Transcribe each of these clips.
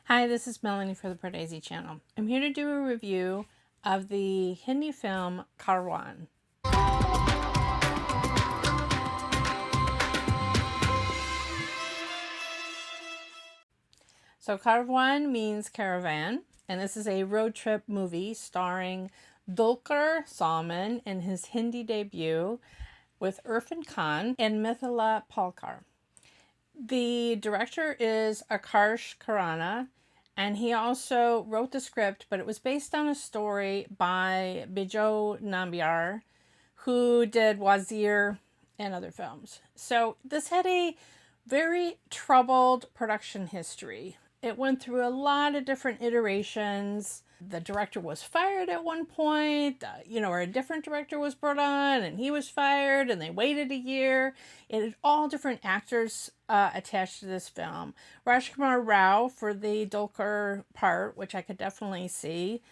Hi, this is Melanie for the Pardesi channel. I'm here to do a review of the Hindi film Karwaan. So Karwaan means caravan, and this is a road trip movie starring Dulquer Salman in his Hindi debut with Irrfan and Mithila Palkar. The director is Akarsh Khurana, and he also wrote the script, but it was based on a story by Bijoy Nambiar, who did Wazir and other films. So this had a very troubled production history. It went through a lot of different iterations. The director was fired at one point, or a different director was brought on and he was fired and they waited a year. It had all different actors attached to this film. Rajkumar Rao for the Dulquer part, which I could definitely see.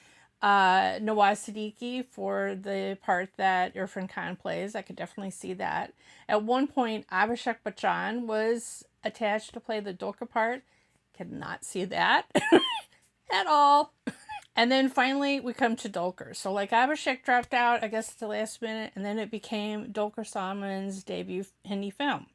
Nawaz Siddiqui for the part that Irrfan Khan plays. I could definitely see that. At one point, Abhishek Bachchan was attached to play the Dulquer part. Could not see that at all. And then finally we come to Dulquer. So like Abhishek dropped out, I guess at the last minute, and then it became Dulquer Salman's debut Hindi film,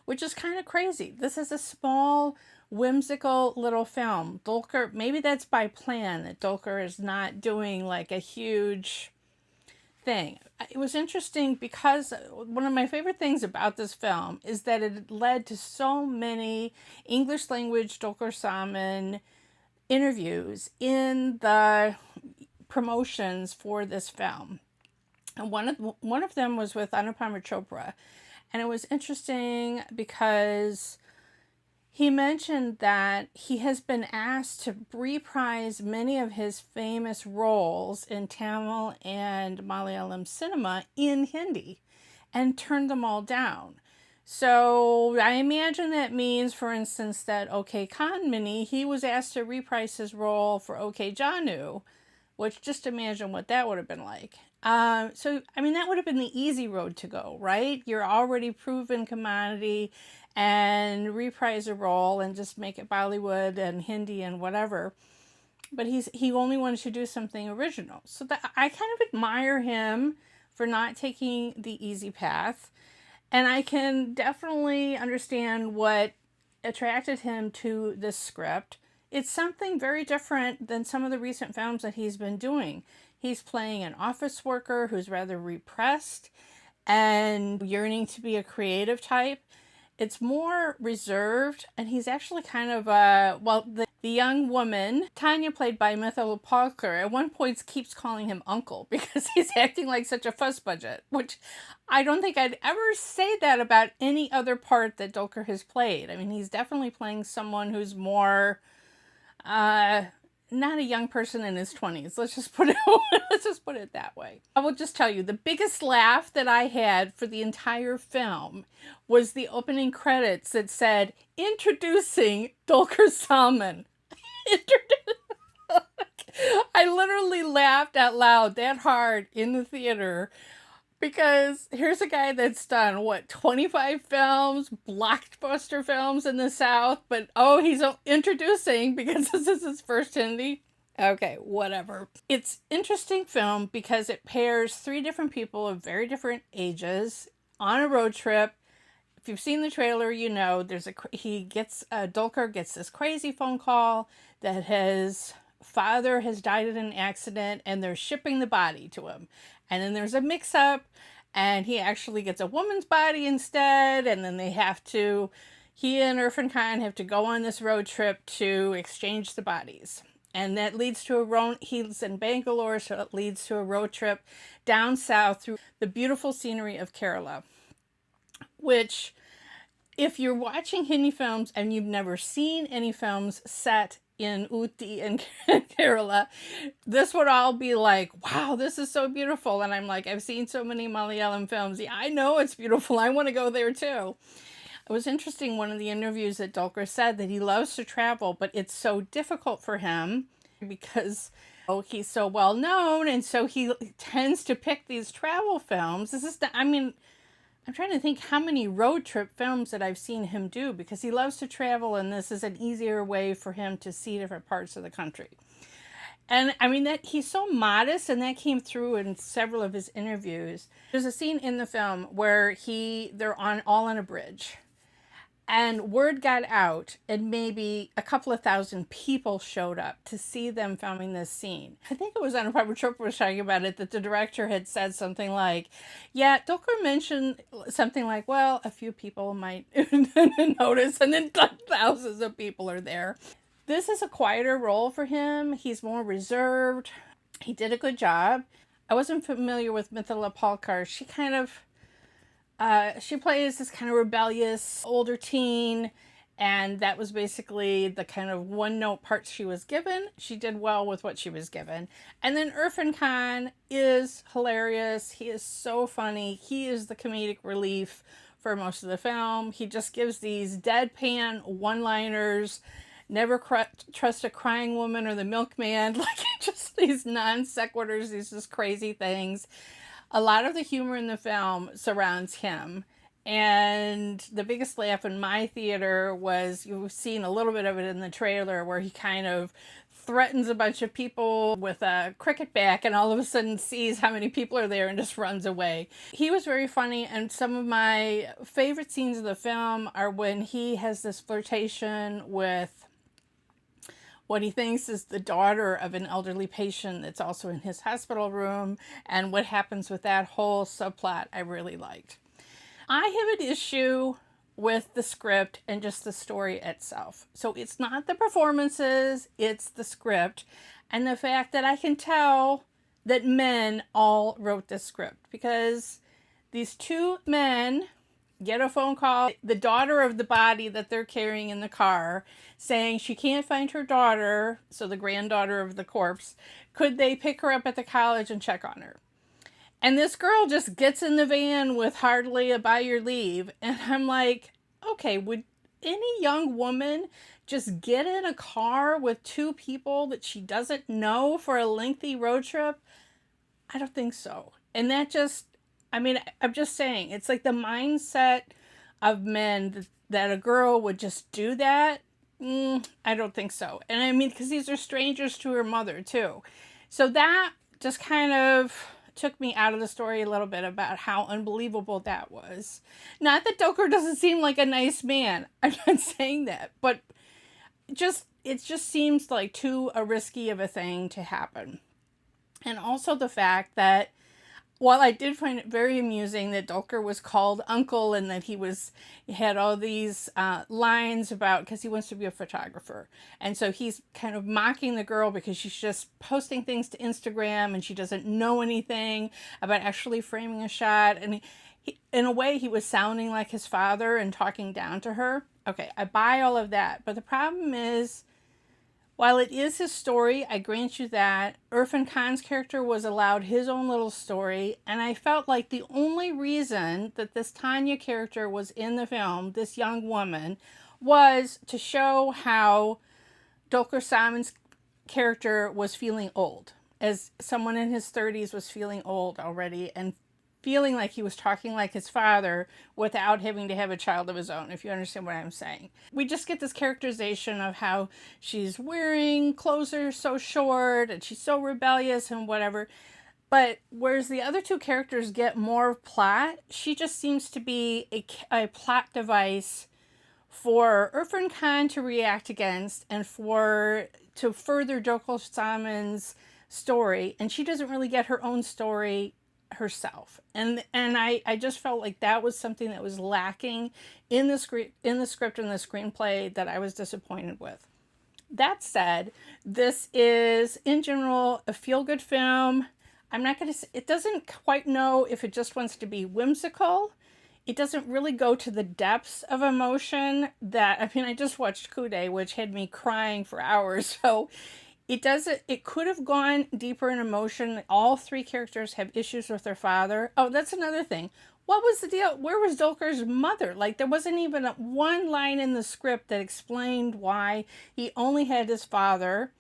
which is kind of crazy. This is a small, whimsical little film. Dulquer, maybe that's by plan, that Dulquer is not doing like a huge thing. It was interesting because one of my favorite things about this film is that it led to so many English language Dulquer Salman interviews in the promotions for this film. And one of them was with Anupam Chopra. And it was interesting because he mentioned that he has been asked to reprise many of his famous roles in Tamil and Malayalam cinema in Hindi and turned them all down. So I imagine that means, for instance, that OK Kanmani, he was asked to reprise his role for OK Janu, which just imagine what that would have been like. So, I mean, that would have been the easy road to go, right? You're already proven commodity and reprise a role and just make it Bollywood and Hindi and whatever. But he only wanted to do something original. So that I kind of admire him for not taking the easy path. And I can definitely understand what attracted him to this script. It's something very different than some of the recent films that he's been doing. He's playing an office worker who's rather repressed and yearning to be a creative type. It's more reserved, and he's actually kind of the young woman, Tanya, played by Mithila Palkar, at one point keeps calling him uncle because he's acting like such a fuss budget, which I don't think I'd ever say that about any other part that Dulquer has played. I mean, he's definitely playing someone who's more not a young person in his 20s. Let's just put it that way. I will just tell you, the biggest laugh that I had for the entire film was the opening credits that said, "Introducing Dulquer Salman." I literally laughed out loud that hard in the theater. Because here's a guy that's done, 25 films, blockbuster films in the South, but he's introducing because this is his first Hindi. Okay, whatever. It's interesting film because it pairs three different people of very different ages on a road trip. If you've seen the trailer, you know Dulquer gets this crazy phone call that his father has died in an accident and they're shipping the body to him. And then there's a mix-up, and he actually gets a woman's body instead, and then he and Irrfan Khan have to go on this road trip to exchange the bodies. And that leads to he's in Bangalore, so it leads to a road trip down south through the beautiful scenery of Kerala. Which, if you're watching Hindi films and you've never seen any films set in Ooty and Kerala, this would all be like, wow, this is so beautiful. And I'm like, I've seen so many Malayalam films. Yeah, I know it's beautiful. I want to go there too. It was interesting, one of the interviews that Dulquer said that he loves to travel, but it's so difficult for him because he's so well known, and so he tends to pick these travel films. I'm I'm trying to think how many road trip films that I've seen him do, because he loves to travel and this is an easier way for him to see different parts of the country. And I mean, that he's so modest, and that came through in several of his interviews. There's a scene in the film where they're all on a bridge, and word got out, and maybe a couple of thousand people showed up to see them filming this scene. I think it was on a Proper Trip was talking about it, that the director had said something like, yeah, Dulquer mentioned something like, well, a few people might notice, and then thousands of people are there. This is a quieter role for him. He's more reserved. He did a good job. I wasn't familiar with Mithila Palkar. She kind of she plays this kind of rebellious older teen, and that was basically the kind of one-note parts she was given. She did well with what she was given. And then Irrfan Khan is hilarious. He is so funny. He is the comedic relief for most of the film. He just gives these deadpan one-liners. Never trust a crying woman or the milkman. Like, just these non sequiturs, these just crazy things. A lot of the humor in the film surrounds him. And the biggest laugh in my theater was, you've seen a little bit of it in the trailer, where he kind of threatens a bunch of people with a cricket bat and all of a sudden sees how many people are there and just runs away. He was very funny, and some of my favorite scenes of the film are when he has this flirtation with what he thinks is the daughter of an elderly patient that's also in his hospital room, and what happens with that whole subplot I really liked. I have an issue with the script and just the story itself. So it's not the performances, it's the script, and the fact that I can tell that men all wrote this script, because these two men get a phone call, the daughter of the body that they're carrying in the car, saying she can't find her daughter, so the granddaughter of the corpse, could they pick her up at the college and check on her? And this girl just gets in the van with hardly a by your leave, and I'm like, okay, would any young woman just get in a car with two people that she doesn't know for a lengthy road trip? I don't think so. And that just, I mean, I'm just saying, it's like the mindset of men that a girl would just do that. I don't think so. And I mean, because these are strangers to her mother too. So that just kind of took me out of the story a little bit about how unbelievable that was. Not that Dulquer doesn't seem like a nice man. I'm not saying that. But it just seems like too risky of a thing to happen. And also the fact that, while I did find it very amusing that Dulquer was called uncle, and that he had all these lines about, because he wants to be a photographer. And so he's kind of mocking the girl because she's just posting things to Instagram and she doesn't know anything about actually framing a shot. And he, in a way, he was sounding like his father and talking down to her. Okay, I buy all of that. But the problem is, while it is his story, I grant you that, Irrfan Khan's character was allowed his own little story, and I felt like the only reason that this Tanya character was in the film, this young woman, was to show how Dulquer Salman's character was feeling old, as someone in his 30s was feeling old already, and feeling like he was talking like his father without having to have a child of his own, if you understand what I'm saying. We just get this characterization of how she's wearing clothes that are so short and she's so rebellious and whatever. But whereas the other two characters get more plot, she just seems to be a plot device for Irrfan Khan to react against and to further Dulquer Salman's story. And she doesn't really get her own story herself, and I just felt like that was something that was lacking in the script and the screenplay that I was disappointed with. That said, this is in general a feel-good film. I'm not going to say, it doesn't quite know if it just wants to be whimsical. It doesn't really go to the depths of emotion that, I mean, I just watched Coup Day, which had me crying for hours, so it could have gone deeper in emotion. All three characters have issues with their father. Oh, that's another thing. What was the deal? Where was Dulquer's mother? Like, there wasn't even one line in the script that explained why he only had his father.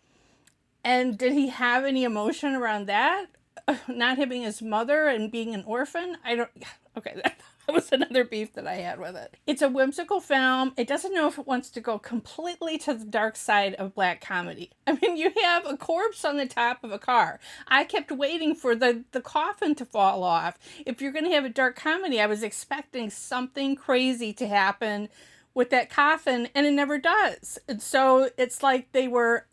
And did he have any emotion around that? not having his mother and being an orphan. I don't, okay, that was another beef that I had with it. It's a whimsical film. It doesn't know if it wants to go completely to the dark side of black comedy. I mean, you have a corpse on the top of a car. I kept waiting for the coffin to fall off. If you're going to have a dark comedy, I was expecting something crazy to happen with that coffin, and it never does. And so it's like they were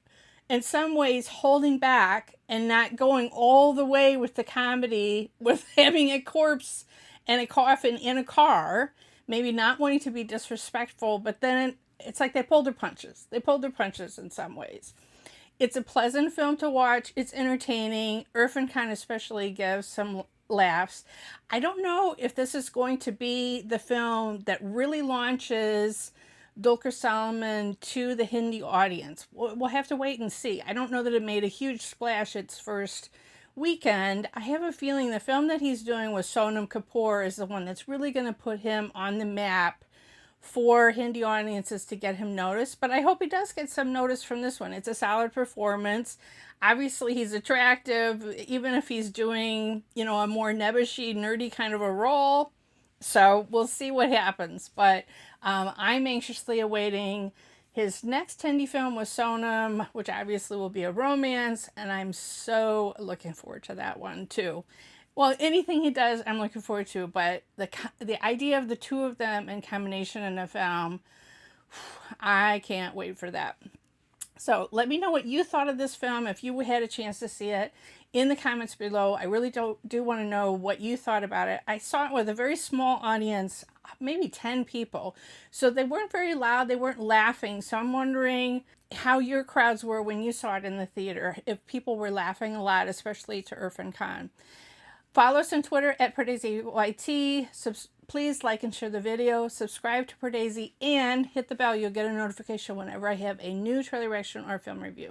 in some ways holding back and not going all the way with the comedy with having a corpse and a coffin in a car, maybe not wanting to be disrespectful, but then it's like they pulled their punches. They pulled their punches in some ways. It's a pleasant film to watch. It's entertaining. Irrfan Khan especially gives some laughs. I don't know if this is going to be the film that really launches Dulquer Salmaan to the Hindi audience. We'll have to wait and see. I don't know that it made a huge splash its first weekend. I have a feeling the film that he's doing with Sonam Kapoor is the one that's really going to put him on the map for Hindi audiences to get him noticed. But I hope he does get some notice from this one. It's a solid performance. Obviously, he's attractive, even if he's doing, you know, a more nebbishy, nerdy kind of a role. So we'll see what happens. But I'm anxiously awaiting his next Hindi film with Sonam, which obviously will be a romance, and I'm so looking forward to that one too. Well, anything he does, I'm looking forward to, but the idea of the two of them in combination in a film, I can't wait for that. So let me know what you thought of this film, if you had a chance to see it, in the comments below. I really do want to know what you thought about it. I saw it with a very small audience, maybe 10 people. So they weren't very loud. They weren't laughing. So I'm wondering how your crowds were when you saw it in the theater, if people were laughing a lot, especially to Irrfan Khan. Follow us on Twitter at PardesiYT. Please like and share the video. Subscribe to Pardesi and hit the bell. You'll get a notification whenever I have a new trailer reaction or film review.